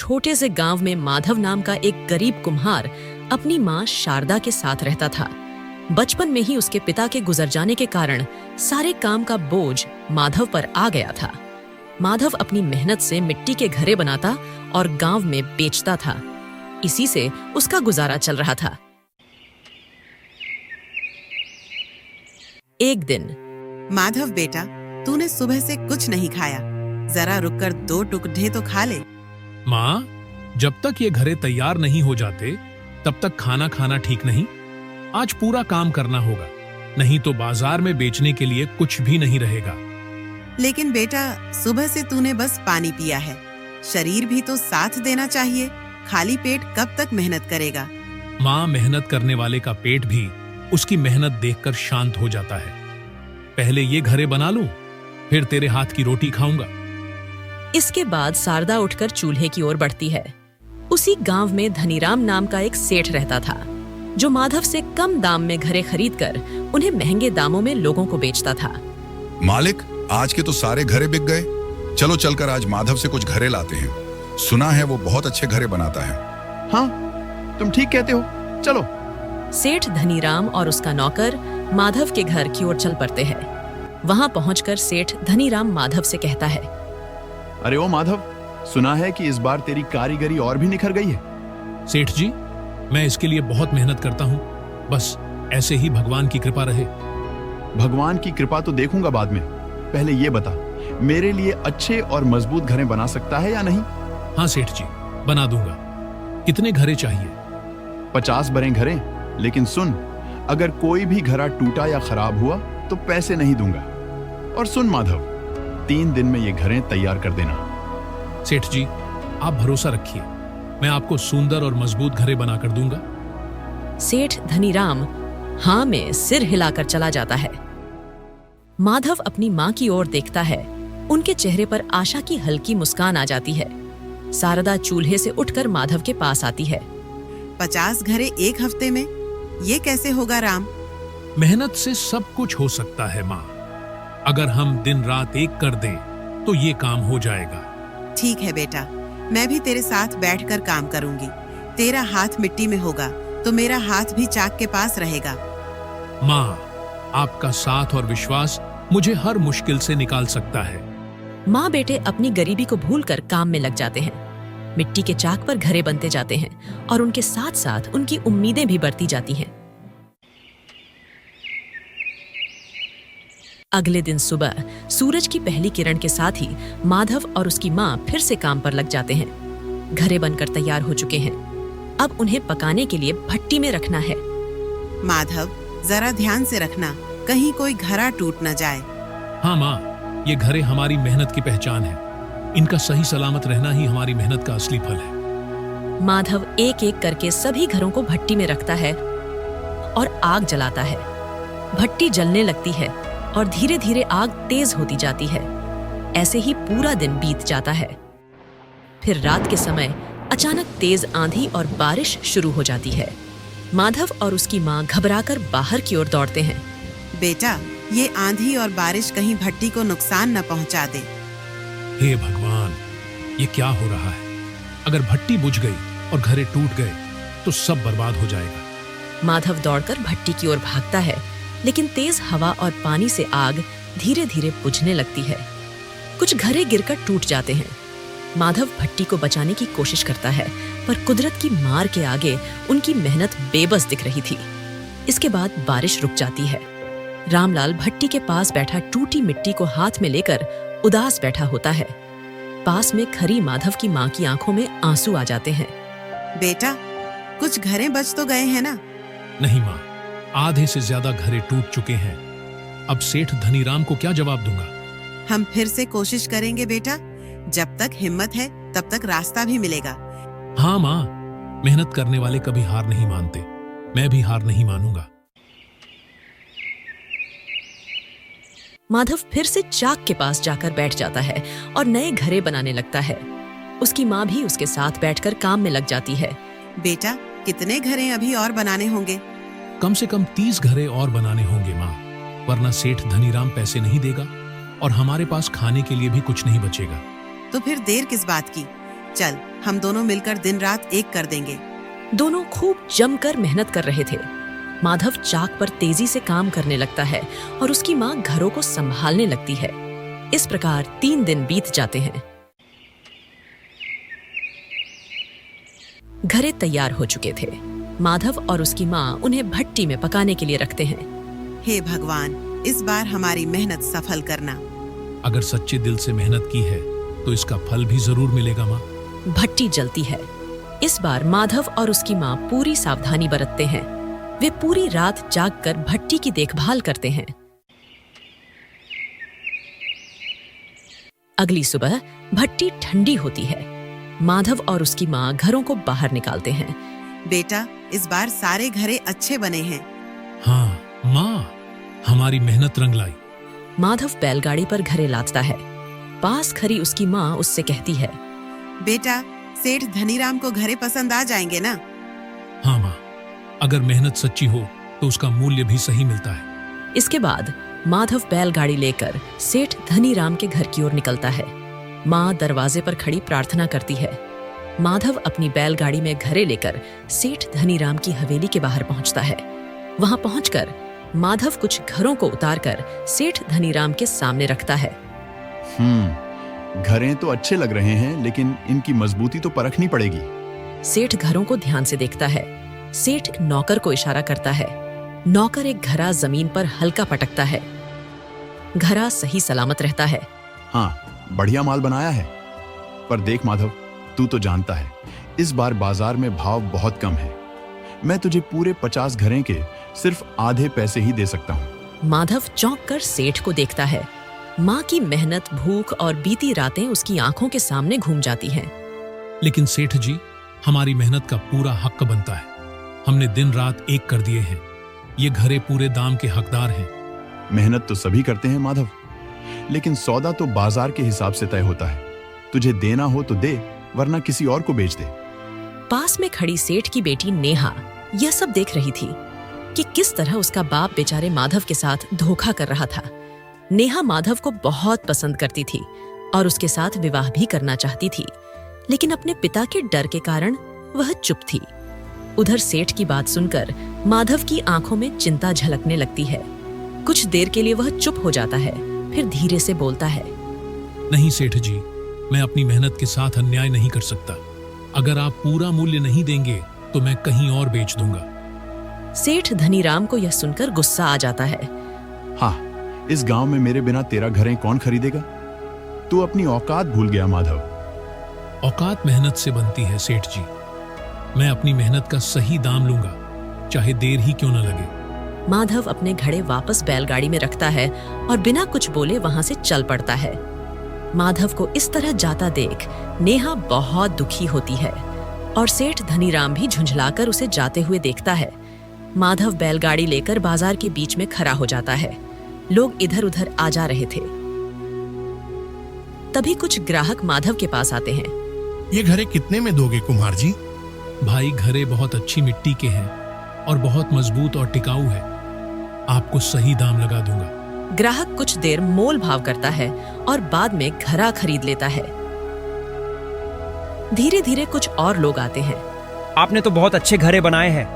छोटे से गांव में माधव नाम का एक गरीब कुम्हार अपनी मां शारदा के साथ रहता था। बचपन में ही उसके पिता के गुजर जाने के कारण सारे काम का बोझ माधव पर आ गया था। माधव अपनी मेहनत से मिट्टी के घरे बनाता और गांव में बेचता था। इसी से उसका गुजारा चल रहा था। एक दिन, माधव बेटा, तूने सुबह से कुछ नहीं खाया, जरा रुककर 2 टुकड़े तो खा ले। माँ, जब तक ये घरे तैयार नहीं हो जाते तब तक खाना खाना ठीक नहीं। आज पूरा काम करना होगा, नहीं तो बाजार में बेचने के लिए कुछ भी नहीं रहेगा। लेकिन बेटा, सुबह से तूने बस पानी पिया है, शरीर भी तो साथ देना चाहिए। खाली पेट कब तक मेहनत करेगा? माँ, मेहनत करने वाले का पेट भी उसकी मेहनत देखकर शांत हो जाता है। पहले ये घरे बना लूं, फिर तेरे हाथ की रोटी खाऊंगा। इसके बाद शारदा उठकर चूल्हे की ओर बढ़ती है। उसी गांव में धनीराम नाम का एक सेठ रहता था, जो माधव से कम दाम में घरे खरीदकर उन्हें महंगे दामों में लोगों को बेचता था। मालिक, आज के तो सारे घरे बिक गए। चलो चलकर आज माधव से कुछ घरे लाते हैं। सुना है वो बहुत अच्छे घरे बनाता है। हाँ, तुम ठीक कहते हो, चलो। सेठ धनीराम और उसका नौकर माधव के घर की ओर चल पड़ते हैं। वहां पहुंचकर सेठ धनीराम माधव से कहता है, अरे ओ माधव, सुना है कि इस बार तेरी कारीगरी और भी निखर गई है। सेठ जी, मैं इसके लिए बहुत मेहनत करता हूँ, बस ऐसे ही भगवान की कृपा रहे। भगवान की कृपा तो देखूंगा बाद में। पहले ये बता, मेरे लिए अच्छे और मजबूत घरे बना सकता है या नहीं? हाँ सेठ जी, बना दूंगा। कितने घरे चाहिए? 50 बड़े घरे, लेकिन सुन, अगर कोई भी घरा टूटा या खराब हुआ तो पैसे नहीं दूंगा। और सुन माधव, 3 दिन में ये घरे तैयार कर देना। सेठ जी, आप भरोसा रखिए, मैं आपको सुंदर और मजबूत घरे बनाकर दूंगा। सेठ धनीराम हाँ में सिर हिलाकर चला जाता है। माधव अपनी मां की ओर देखता है। उनके चेहरे पर आशा की हल्की मुस्कान आ जाती है। शारदा चूल्हे से उठकर माधव के पास आती है। 50 घरे 1 हफ्ते में? ये कैसे होगा राम? मेहनत से सब कुछ हो सकता है माँ। अगर हम दिन रात एक कर दें तो ये काम हो जाएगा। ठीक है बेटा, मैं भी तेरे साथ बैठकर काम करूंगी। तेरा हाथ मिट्टी में होगा तो मेरा हाथ भी चाक के पास रहेगा। माँ, आपका साथ और विश्वास मुझे हर मुश्किल से निकाल सकता है। माँ बेटे अपनी गरीबी को भूलकर काम में लग जाते हैं। मिट्टी के चाक पर घरे बनते जाते हैं और उनके साथ साथ उनकी उम्मीदें भी बढ़ती जाती हैं। अगले दिन सुबह सूरज की पहली किरण के साथ ही माधव और उसकी माँ फिर से काम पर लग जाते हैं। घरे बनकर तैयार हो चुके हैं। अब उन्हें पकाने के लिए भट्टी में रखना है। माधव, जरा ध्यान से रखना, कहीं कोई घरा टूट न जाए। हाँ माँ, ये घरे हमारी मेहनत की पहचान है। इनका सही सलामत रहना ही हमारी मेहनत का असली फल है। माधव एक एक करके सभी घरों को भट्टी में रखता है और आग जलाता है। भट्टी जलने लगती है और धीरे धीरे आग तेज होती जाती है। ऐसे ही पूरा दिन बीत जाता है। फिर रात के समय अचानक तेज आंधी और बारिश शुरू हो जाती है। माधव और उसकी माँ घबराकर बाहर की ओर दौड़ते हैं। बेटा, ये आंधी और बारिश कहीं भट्टी को नुकसान न पहुंचा दे। हे भगवान, ये क्या हो रहा है? अगर भट्टी बुझ गई और घरे टूट गए तो सब बर्बाद हो जाएगा। माधव दौड़कर भट्टी की ओर भागता है, लेकिन तेज हवा और पानी से आग धीरे धीरे बुझने लगती है। कुछ घरे गिरकर टूट जाते हैं। माधव भट्टी को बचाने की कोशिश करता है, पर कुदरत की मार के आगे उनकी मेहनत बेबस दिख रही थी। इसके बाद बारिश रुक जाती है। रामलाल भट्टी के पास बैठा टूटी मिट्टी को हाथ में लेकर उदास बैठा होता है। पास में खड़ी माधव की माँ की आंखों में आंसू आ जाते हैं। बेटा, कुछ घरे बच तो गए हैं ना? नहीं माँ, आधे से ज्यादा घरे टूट चुके हैं। अब सेठ धनीराम को क्या जवाब दूंगा? हम फिर से कोशिश करेंगे बेटा। जब तक हिम्मत है तब तक रास्ता भी मिलेगा। हाँ माँ, मेहनत करने वाले कभी हार नहीं मानते। मैं भी हार नहीं मानूंगा। माधव फिर से चाक के पास जाकर बैठ जाता है और नए घरे बनाने लगता है। उसकी माँ भी उसके साथ बैठकर काम में लग जाती है। बेटा, कितने घरे अभी और बनाने होंगे? कम से कम 30 घरे और बनाने होंगे माँ, वरना सेठ धनीराम पैसे नहीं देगा और हमारे पास खाने के लिए भी कुछ नहीं बचेगा। तो फिर देर किस बात की? चल हम दोनों मिलकर दिन रात एक कर देंगे। दोनों खूब जमकर मेहनत कर रहे थे। माधव चाक पर तेजी से काम करने लगता है और उसकी माँ घरों को संभालने लगती है। इस प्रकार 3 दिन बीत जाते हैं। घरे तैयार हो चुके थे। माधव और उसकी माँ उन्हें भट्टी में पकाने के लिए रखते हैं। हे भगवान, इस बार हमारी मेहनत सफल करना। अगर सच्चे दिल से मेहनत की है तो इसका फल भी जरूर मिलेगा माँ। भट्टी जलती है। इस बार माधव और उसकी माँ पूरी सावधानी बरतते हैं। वे पूरी रात जागकर भट्टी की देखभाल करते हैं। अगली सुबह भट्टी ठंडी होती है। माधव और उसकी माँ घरों को बाहर निकालते हैं। बेटा, इस बार सारे घरे अच्छे बने हैं। हाँ माँ, हमारी मेहनत रंग लाई। माधव बैलगाड़ी पर घरे लादता है। पास खड़ी उसकी माँ उससे कहती है, बेटा, सेठ धनीराम को घरे पसंद आ जाएंगे ना? हाँ माँ, अगर मेहनत सच्ची हो तो उसका मूल्य भी सही मिलता है। इसके बाद माधव बैलगाड़ी लेकर सेठ धनीराम के घर की ओर निकलता है। माँ दरवाजे पर खड़ी प्रार्थना करती है। माधव अपनी बैलगाड़ी में घरे लेकर सेठ धनीराम की हवेली के बाहर पहुंचता है। वहां पहुंचकर माधव कुछ घरों को उतारकर सेठ धनीराम के सामने रखता है। घरें तो अच्छे लग रहे हैं, लेकिन इनकी मजबूती तो परखनी पड़ेगी। सेठ घरों को ध्यान से देखता है। सेठ नौकर को इशारा करता है। नौकर एक घड़ा जमीन पर हल्का पटकता है। घड़ा सही सलामत रहता है। हाँ, बढ़िया माल बनाया है। पर देख माधव, तू तो जानता है इस बार बाजार में भाव बहुत कम है। मैं तुझे पूरे 50 घरें के सिर्फ आधे पैसे ही दे सकता हूँ। माधव चौंक कर सेठ को देखता है। माँ की मेहनत, भूख और बीती रातें उसकी आंखों के सामने घूम जाती हैं। लेकिन सेठ जी, हमारी मेहनत का पूरा हक बनता है। हमने दिन रात एक कर दिए हैं। ये घरे पूरे दाम के हकदार हैं। मेहनत तो सभी करते हैं माधव, लेकिन सौदा तो बाजार के हिसाब से तय होता है। तुझे देना हो तो दे, वरना किसी और को बेच दे। पास में खड़ी सेठ की बेटी नेहा यह सब देख रही थी कि किस तरह उसका बाप बेचारे माधव के साथ धोखा कर रहा था। नेहा माधव को बहुत पसंद करती थी और उसके साथ विवाह भी करना चाहती थी, लेकिन अपने पिता के डर के कारण वह चुप थी। उधर सेठ की बात सुनकर माधव की आंखों में चिंता झलकने लगती है। कुछ देर के लिए वह चुप हो जाता है, फिर धीरे से बोलता है, नहीं सेठ जी, मैं अपनी मेहनत के साथ अन्याय नहीं कर सकता। अगर आप पूरा मूल्य नहीं देंगे तो मैं कहीं और बेच दूंगा। सेठ धनीराम को यह सुनकर गुस्सा आ जाता है। हाँ, इस गांव में मेरे बिना तेरा घरें कौन खरीदेगा? तू अपनी औकात भूल गया माधव। औकात मेहनत से बनती है सेठ जी। मैं अपनी मेहनत का सही दाम लूंगा, चाहे देर ही क्यों न लगे। माधव अपने घड़े वापस बैलगाड़ी में रखता है और बिना कुछ बोले वहां से चल पड़ता है। माधव को इस तरह जाता देख नेहा बहुत दुखी होती है और सेठ धनीराम भी झुंझलाकर उसे जाते हुए देखता है। माधव बैलगाड़ी लेकर बाजार के बीच में खड़ा हो जाता है। लोग इधर उधर आ जा रहे थे। तभी कुछ ग्राहक माधव के पास आते हैं। ये घरे कितने में दोगे कुम्हार जी? भाई, घरे बहुत अच्छी मिट्टी के हैं और बहुत मजबूत और टिकाऊ है। आपको सही दाम लगा दूंगा। ग्राहक कुछ देर मोल भाव करता है और बाद में घड़ा खरीद लेता है। धीरे धीरे कुछ और लोग आते हैं। आपने तो बहुत अच्छे घरे बनाए हैं,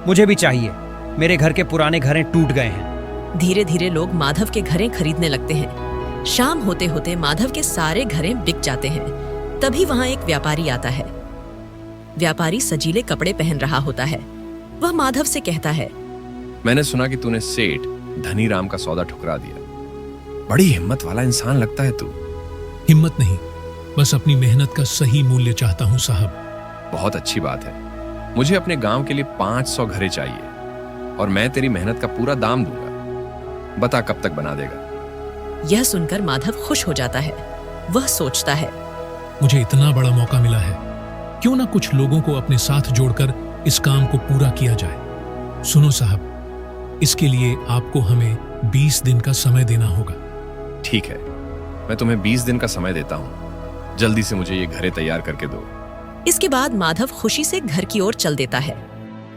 मुझे भी चाहिए। मेरे घर के पुराने घरे टूट गए हैं। धीरे धीरे लोग माधव के घरे खरीदने लगते हैं। शाम होते होते माधव के सारे घरे बिक जाते हैं। तभी वहां एक व्यापारी आता है। व्यापारी सजीले कपड़े पहन रहा होता है। वह माधव से कहता है, मैंने सुना कि तूने सेठ धनीराम का सौदा ठुकरा दिया। बड़ी हिम्मत वाला इंसान लगता है तू। हिम्मत नहीं, बस अपनी मेहनत का सही मूल्य चाहता हूँ साहब। बहुत अच्छी बात है। मुझे अपने गांव के लिए 500 घरे चाहिए और मैं तेरी मेहनत का पूरा दाम दूंगा। बता कब तक बना देगा? यह सुनकर माधव खुश हो जाता है। वह सोचता है, मुझे इतना बड़ा मौका मिला है, क्यों ना कुछ लोगों को अपने साथ जोड़कर इस काम को पूरा किया जाए। सुनो साहब, इसके लिए आपको हमें 20 दिन का समय देना होगा। ठीक है, मैं तुम्हें 20 दिन का समय देता हूँ। जल्दी से मुझे ये घरे तैयार करके दो। इसके बाद माधव खुशी से घर की ओर चल देता है।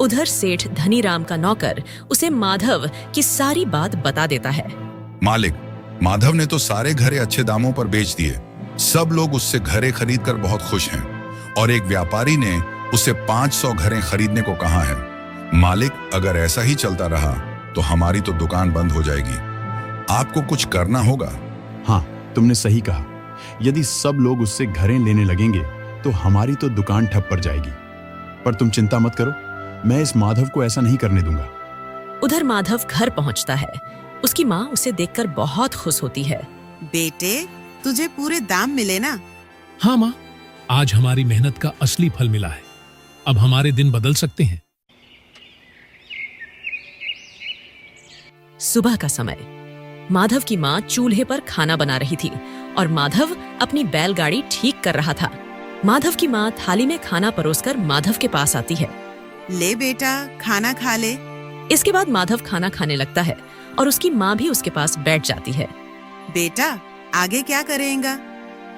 उधर सेठ धनीराम का नौकर उसे माधव की सारी बात बता देता है। मालिक, माधव ने तो सारे घरे अच्छे दामों पर बेच दिए। सब लोग उससे घरे खरीद कर बहुत खुश हैं। और एक व्यापारी ने उससे 500 घरें खरीदने को कहा है। मालिक, अगर ऐसा ही चलता रहा तो हमारी तो दुकान बंद हो जाएगी। आपको कुछ करना होगा। हाँ, तुमने सही कहा। यदि सब लोग उससे घरें लेने लगेंगे तो हमारी तो दुकान ठप पड़ जाएगी। पर तुम चिंता मत करो, मैं इस माधव को ऐसा नहीं करने दूंगा। उधर माधव घर पहुंचता है। उसकी माँ उसे देखकर बहुत खुश होती है। बेटे, तुझे पूरे दाम मिले ना? हाँ माँ, आज हमारी मेहनत का असली फल मिला है। अब हमारे दिन बदल सकते हैं। सुबह का समय। माधव की माँ चूल्हे पर खाना बना रही थी और माधव अपनी बैलगाड़ी ठीक कर रहा था। माधव की माँ थाली में खाना परोसकर माधव के पास आती है। ले बेटा, खाना खा ले। इसके बाद माधव खाना खाने लगता है और उसकी माँ भी उसके पास बैठ जाती है। बेटा, आगे क्या करेगा?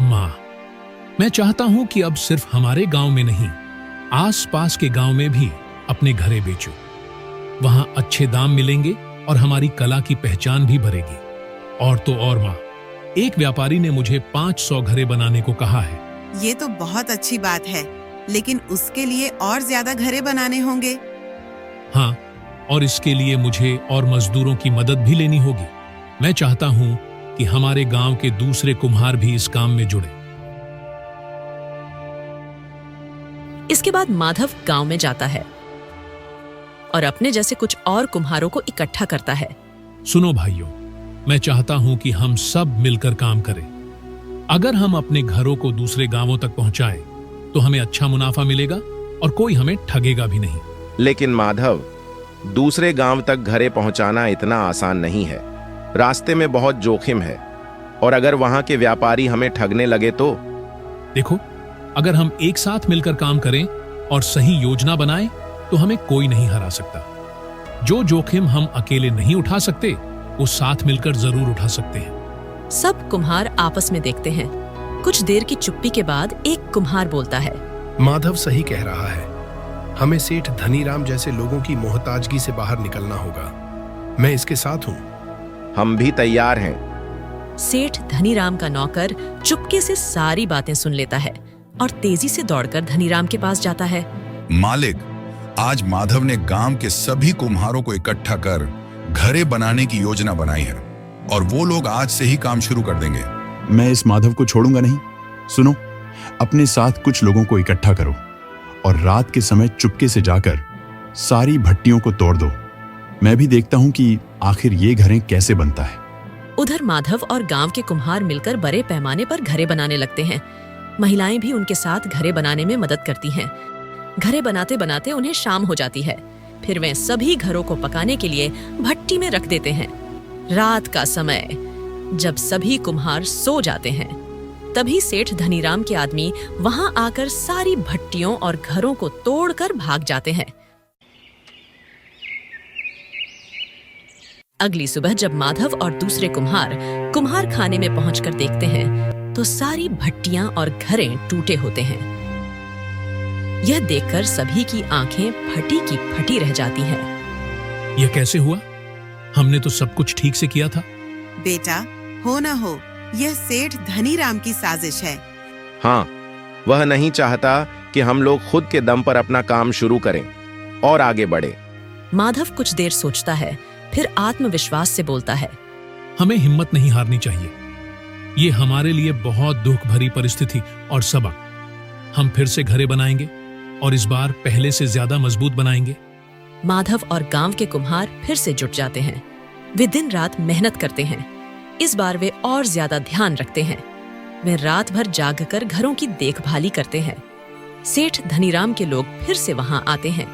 माँ, मैं चाहता हूँ कि अब सिर्फ हमारे गांव में नहीं, आस-पास के गांव में भी अपने घरे बेचूं। वहां अच्छे दाम मिलेंगे और हमारी कला की पहचान भी बढ़ेगी। और तो और माँ, एक व्यापारी ने मुझे 500 घरे बनाने को कहा है। ये तो बहुत अच्छी बात है, लेकिन उसके लिए और ज्यादा घरे बनाने होंगे। हाँ, और इसके लिए मुझे और मजदूरों की मदद भी लेनी होगी। मैं चाहता हूँ कि हमारे गांव के दूसरे कुम्हार भी इस काम में जुड़े। इसके बाद माधव गांव में जाता है और अपने जैसे कुछ और कुम्हारों को इकट्ठा करता है। सुनो भाइयों, मैं चाहता हूं कि हम सब मिलकर काम करें। अगर हम अपने घरों को दूसरे गांवों तक पहुंचाएं, तो हमें अच्छा मुनाफा मिलेगा और कोई हमें ठगेगा भी नहीं। लेकिन माधव, दूसरे गांव तक घरे पहुंचाना इतना आसान नहीं है। रास्ते में बहुत जोखिम है, और अगर वहां के व्यापारी हमें ठगने लगे तो? देखो, अगर हम एक साथ मिलकर काम करें और सही योजना बनाएं, तो हमें कोई नहीं हरा सकता। जो जोखिम हम अकेले नहीं उठा सकते, वो साथ मिलकर जरूर उठा सकते हैं। सब कुम्हार आपस में देखते हैं। कुछ देर की चुप्पी के बाद एक कुम्हार बोलता है। माधव सही कह रहा है। हमें सेठ धनीराम जैसे लोगों की मोहताजगी से बाहर निकलना होगा। मैं इसके साथ हूँ। हम भी तैयार हैं। सेठ धनीराम का नौकर चुपके से सारी बातें सुन लेता है और तेजी से दौड़कर धनीराम के पास जाता है। मालिक, आज माधव ने गांव के सभी कुम्हारों को इकट्ठा कर घरे बनाने की योजना बनाई है और वो लोग आज से ही काम शुरू कर देंगे। मैं इस माधव को छोड़ूंगा नहीं। सुनो, अपने साथ कुछ लोगों को इकट्ठा करो और रात के समय चुपके से जाकर सारी भट्टियों को तोड़ दो। मैं भी देखता हूं कि आखिर ये घरें कैसे बनता है। उधर माधव और गांव के कुम्हार मिलकर बड़े पैमाने पर घरे बनाने लगते हैं। महिलाएं भी उनके साथ घरे बनाने में मदद करती हैं। घरे बनाते बनाते उन्हें शाम हो जाती है। फिर वे सभी घरों को पकाने के लिए भट्टी में रख देते हैं। रात का समय, जब सभी कुम्हार सो जाते हैं, तभी सेठ धनीराम के आदमी वहां आकर सारी भट्टियों और घरों को तोड़कर भाग जाते हैं। अगली सुबह जब माधव और दूसरे कुम्हार खाने में पहुंचकर देखते हैं, तो सारी भट्टियां और घरें टूटे होते हैं। यह देखकर सभी की आंखें फटी की फटी रह जाती हैं। यह कैसे हुआ? हमने तो सब कुछ ठीक से किया था। बेटा, हो न हो, यह सेठ धनीराम की साजिश है। हाँ, वह नहीं चाहता कि हम लोग खुद के दम पर अपना काम शुरू करें और आगे बढ़े। माधव कुछ देर सोचता है, फिर आत्मविश्वास से बोलता है। हमें हिम्मत नहीं हारनी चाहिए। ये हमारे लिए बहुत दुख भरी परिस्थिति और सबक। हम फिर से घरे बनाएंगे और इस बार पहले से ज्यादा मजबूत बनाएंगे। माधव और गांव के कुम्हार फिर से जुट जाते हैं। वे दिन रात मेहनत करते हैं। इस बार वे और ज्यादा ध्यान रखते हैं। वे रात भर जागकर घरों की देखभाली करते हैं। सेठ धनीराम के लोग फिर से वहां आते हैं,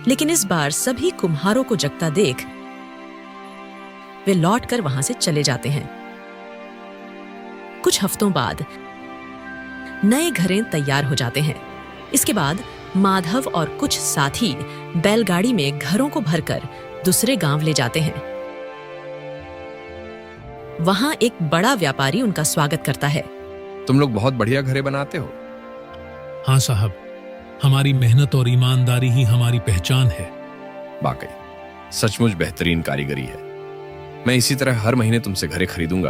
लेकिन इस बार सभी कुम्हारों को जगता देख वे लौटकर वहां से चले जाते हैं। कुछ हफ्तों बाद नए घरें तैयार हो जाते हैं। इसके बाद माधव और कुछ साथी बैलगाड़ी में घरों को भरकर दूसरे गांव ले जाते हैं। वहां एक बड़ा व्यापारी उनका स्वागत करता है। तुम लोग बहुत बढ़िया घरे बनाते हो। हाँ साहब, हमारी मेहनत और ईमानदारी ही हमारी पहचान है। वाकई सचमुच बेहतरीन कारीगरी है। मैं इसी तरह हर महीने तुमसे घरे खरीदूंगा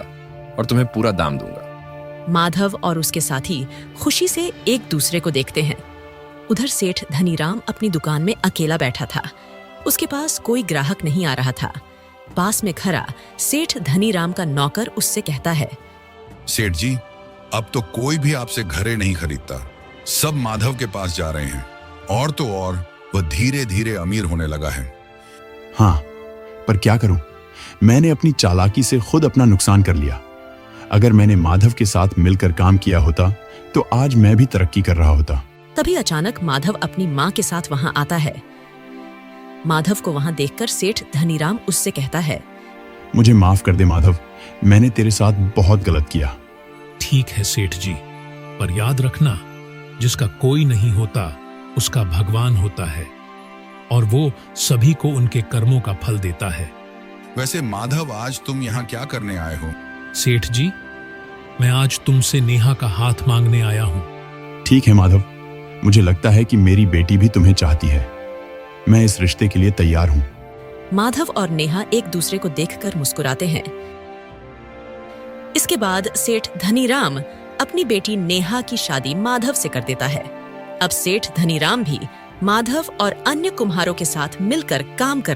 और तुम्हें पूरा दाम दूंगा। माधव और उसके साथी खुशी से एक दूसरे को देखते हैं। उधर सेठ धनीराम अपनी दुकान में अकेला बैठा था। उसके पास कोई ग्राहक नहीं आ रहा था। पास में खड़ा सेठ धनीराम का नौकर उससे कहता है, सेठ जी, अब तो कोई भी आपसे घरे नहीं खरीदता। सब माधव के पास जा रहे हैं। और तो और वह धीरे धीरे अमीर होने लगा है। हाँ, पर क्या करूं? मैंने अपनी चालाकी से खुद अपना नुकसान कर लिया। अगर मैंने माधव के साथ मिलकर काम किया होता तो आज मैं भी तरक्की कर रहा होता। तभी अचानक माधव अपनी माँ के साथ वहां आता है। माधव को वहां देखकर सेठ धनीराम उससे कहता है, मुझे माफ कर दे माधव, मैंने तेरे साथ बहुत गलत किया। ठीक है सेठ जी, पर याद रखना, जिसका कोई नहीं होता उसका भगवान होता है, और वो सभी को उनके कर्मों का फल देता है। वैसे माधव, आज तुम यहाँ क्या करने आए हो? सेठ जी, मैं आज तुमसे नेहा का हाथ मांगने आया हूँ। ठीक है माधव, मुझे लगता है कि मेरी बेटी भी तुम्हें चाहती है। मैं इस रिश्ते के लिए तैयार हूँ। माधव और नेहा एक दूसरे को देखकर मुस्कुराते हैं। इसके बाद सेठ धनीराम अपनी बेटी नेहा की शादी माधव से कर देता है। अब सेठ धनीराम भी माधव और अन्य कुम्हारों के साथ मिलकर काम कर